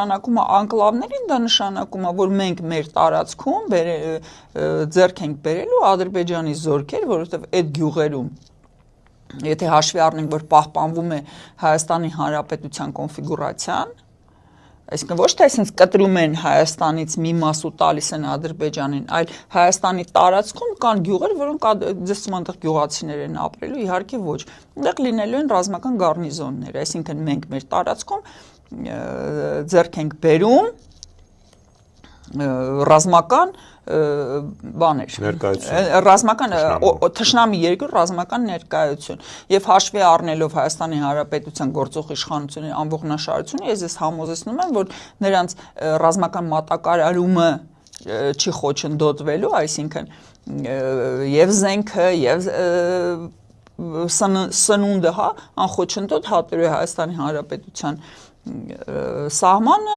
Նշանակում է անկլավներին, դա նշանակում է, որ մենք մեր տարածքում ձեռք ենք բերելու Ադրբեջանի զորքեր, որովհետև այդ գյուղերում եթե հաշվի առնենք, որ պահպանվում է Հայաստանի Հանրապետության կոնֆիգուրացիան, այսինքն ոչ թե այսպես կտրում են Հայաստանից մի մաս ու տալիս են Ադրբեջանին, այլ Հայաստանի տարածքում կան գյուղեր, որոնք ձեզ թվում այնտեղ գյուղացիներ են ապրելու, իհարկե ոչ, այնտեղ լինելու են ռազմական գառնիզոններ, այսինքն մենք մեր տարածքում ձեռք ենք բերում ռազմական բաներ, ռազմական թշնամի երկրի ռազմական ներկայություն եւ հաշվի առնելով Հայաստանի Հանրապետության գործող իշխանությունների անողնաշարությունը, ես համոզեցնում եմ, որ նրանց ռազմական մատակարարումը չի խոչընդոտվելու, այսինքն եւ զենքը եւ սնունդը, անխոչընդոտ հատելու է Հայաստանի Հանրապետության սահմանը